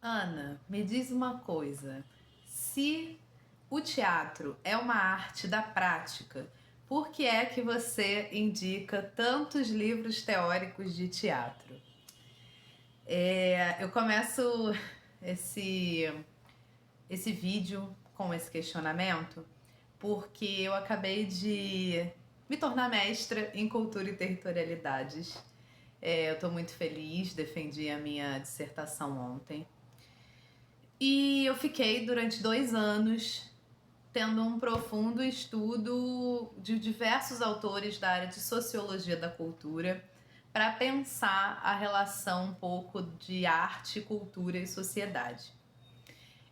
Ana, me diz uma coisa. Se o teatro é uma arte da prática, por que é que você indica tantos livros teóricos de teatro? Eu começo esse, esse vídeo com esse questionamento porque eu acabei de me tornar mestra em cultura e territorialidades. Eu estou muito feliz, defendi a minha dissertação ontem. E eu fiquei durante 2 anos tendo um profundo estudo de diversos autores da área de sociologia da cultura para pensar a relação um pouco de arte, cultura e sociedade.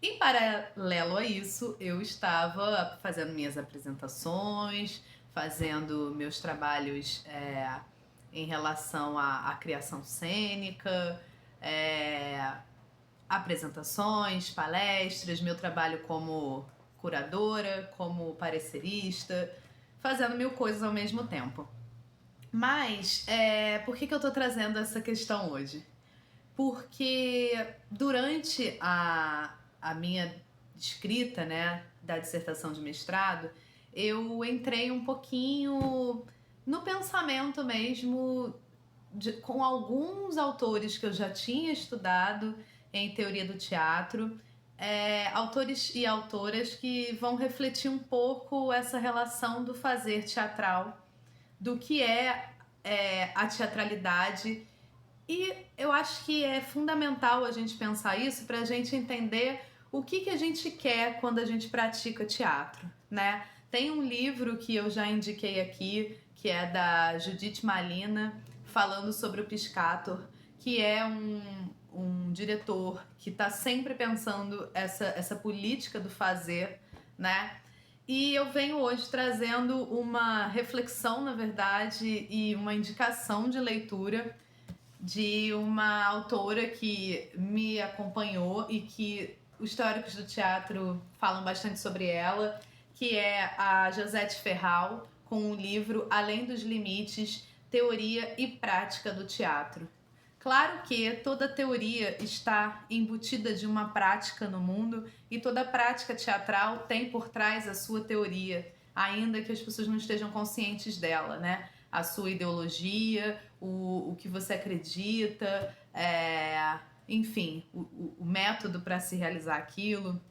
Em paralelo a isso, eu estava fazendo minhas apresentações, fazendo meus trabalhos em relação à criação cênica, é, apresentações, palestras, meu trabalho como curadora, como parecerista, fazendo mil coisas ao mesmo tempo. Mas por que eu tô trazendo essa questão hoje? Porque durante a minha escrita, né, da dissertação de mestrado, eu entrei um pouquinho no pensamento mesmo com alguns autores que eu já tinha estudado em teoria do teatro, autores e autoras que vão refletir um pouco essa relação do fazer teatral, do que é a teatralidade. E eu acho que é fundamental a gente pensar isso para a gente entender o que a gente quer quando a gente pratica teatro, né? Tem um livro que eu já indiquei aqui, que é da Judith Malina, falando sobre o Piscator, que é um diretor que está sempre pensando essa política do fazer, né? E eu venho hoje trazendo uma reflexão, na verdade, e uma indicação de leitura de uma autora que me acompanhou e que os teóricos do teatro falam bastante sobre ela, que é a Josette Ferral, com o livro Além dos Limites, Teoria e Prática do Teatro. Claro que toda teoria está embutida de uma prática no mundo e toda prática teatral tem por trás a sua teoria, ainda que as pessoas não estejam conscientes dela, né? A sua ideologia, o que você acredita, enfim, o método para se realizar aquilo.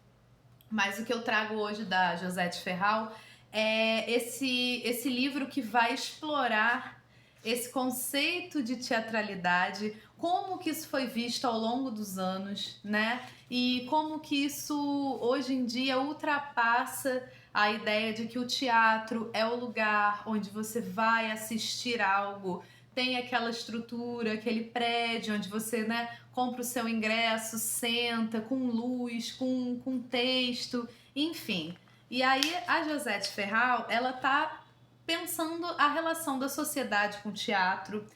Mas o que eu trago hoje da Josette Ferral é esse livro que vai explorar esse conceito de teatralidade, como que isso foi visto ao longo dos anos, né? E como que isso hoje em dia ultrapassa a ideia de que o teatro é o lugar onde você vai assistir algo, tem aquela estrutura, aquele prédio onde você, né, compra o seu ingresso, senta com luz, com texto, enfim. E aí a Josette Ferral, ela tá pensando a relação da sociedade com o teatro,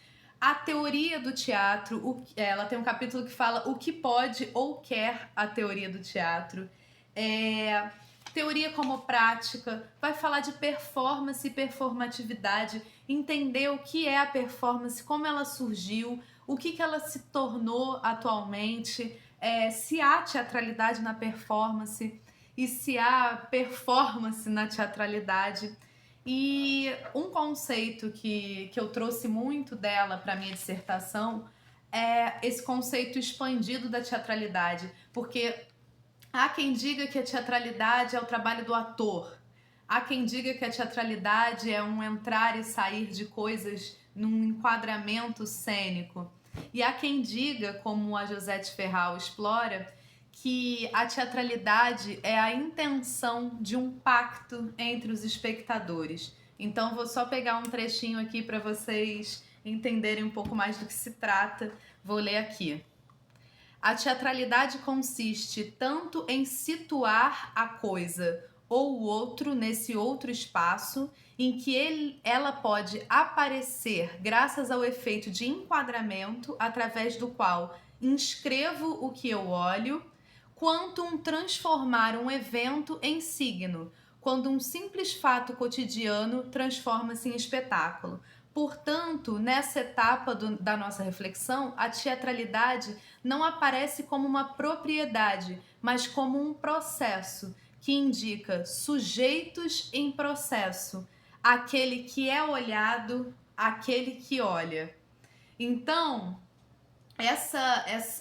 a teoria do teatro, ela tem um capítulo que fala o que pode ou quer a teoria do teatro. Teoria como prática, vai falar de performance e performatividade, entender o que é a performance, como ela surgiu, o que ela se tornou atualmente, se há teatralidade na performance e se há performance na teatralidade. E um conceito que eu trouxe muito dela para minha dissertação é esse conceito expandido da teatralidade, porque há quem diga que a teatralidade é o trabalho do ator. Há quem diga que a teatralidade é um entrar e sair de coisas num enquadramento cênico. E há quem diga, como a Josette Ferral explora, que a teatralidade é a intenção de um pacto entre os espectadores. Então vou só pegar um trechinho aqui para vocês entenderem um pouco mais do que se trata. Vou ler aqui. A teatralidade consiste tanto em situar a coisa ou o outro nesse outro espaço em que ela pode aparecer graças ao efeito de enquadramento através do qual inscrevo o que eu olho, quanto um transformar um evento em signo, quando um simples fato cotidiano transforma-se em espetáculo. Portanto, nessa etapa da nossa reflexão, a teatralidade não aparece como uma propriedade, mas como um processo que indica sujeitos em processo, aquele que é olhado, aquele que olha. Então,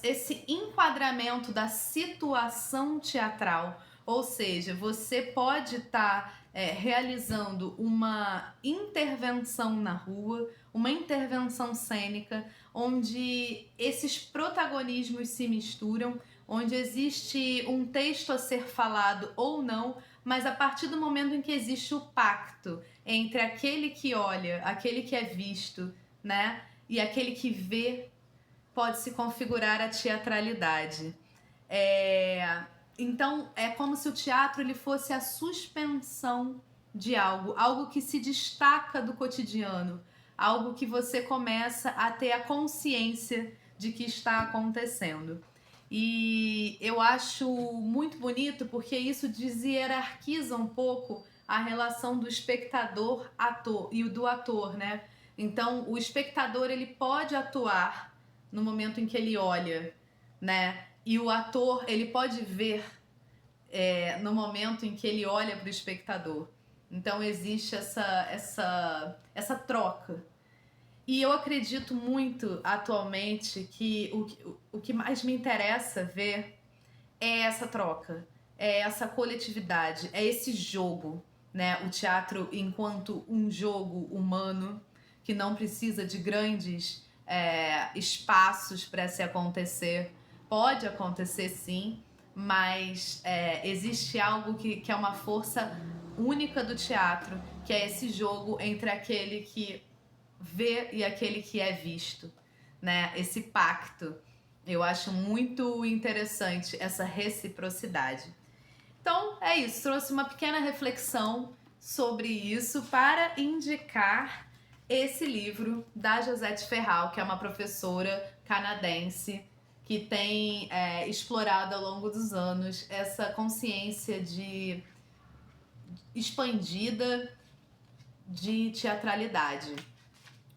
esse enquadramento da situação teatral, ou seja, você pode estar realizando uma intervenção na rua, uma intervenção cênica, onde esses protagonismos se misturam, onde existe um texto a ser falado ou não, mas a partir do momento em que existe o pacto entre aquele que olha, aquele que é visto, né, e aquele que vê, pode se configurar a teatralidade. Então, é como se o teatro ele fosse a suspensão de algo que se destaca do cotidiano, algo que você começa a ter a consciência de que está acontecendo. E eu acho muito bonito porque isso deshierarquiza um pouco a relação do espectador-ator e do ator, né? Então, o espectador ele pode atuar no momento em que ele olha, né? E o ator, ele pode ver no momento em que ele olha para o espectador. Então, existe essa troca. E eu acredito muito, atualmente, que o que mais me interessa ver é essa troca, é essa coletividade, é esse jogo, né? O teatro enquanto um jogo humano que não precisa de grandes espaços para se acontecer. Pode acontecer sim, mas existe algo que é uma força única do teatro, que é esse jogo entre aquele que vê e aquele que é visto, né? Esse pacto. Eu acho muito interessante essa reciprocidade. Então, é isso. Trouxe uma pequena reflexão sobre isso para indicar esse livro da Josette Ferral, que é uma professora canadense que tem explorado ao longo dos anos essa consciência expandida de teatralidade.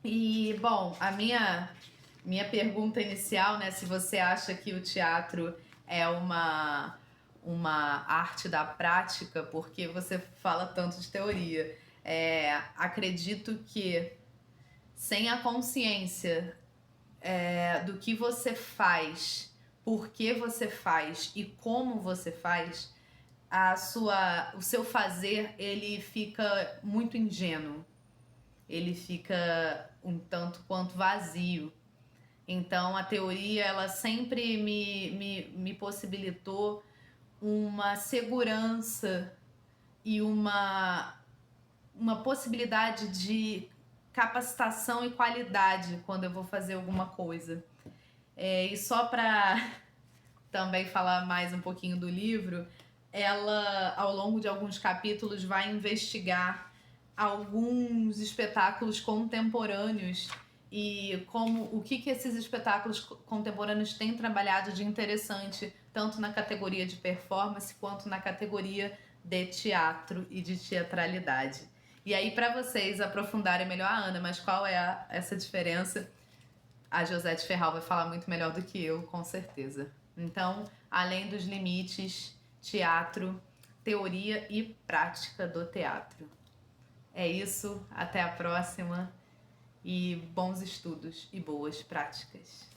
E, bom, a minha pergunta inicial, né, se você acha que o teatro é uma arte da prática, porque você fala tanto de teoria. Acredito que sem a consciência do que você faz, por que você faz e como você faz, o seu fazer ele fica muito ingênuo, ele fica um tanto quanto vazio. Então a teoria ela sempre me possibilitou uma segurança e uma possibilidade de capacitação e qualidade quando eu vou fazer alguma coisa. E só para também falar mais um pouquinho do livro, ela, ao longo de alguns capítulos, vai investigar alguns espetáculos contemporâneos e o que esses espetáculos contemporâneos têm trabalhado de interessante, tanto na categoria de performance quanto na categoria de teatro e de teatralidade. E aí, para vocês aprofundarem melhor, Ana, mas qual é essa diferença? A Josette Ferral vai falar muito melhor do que eu, com certeza. Então, além dos limites, teatro, teoria e prática do teatro. É isso, até a próxima e bons estudos e boas práticas.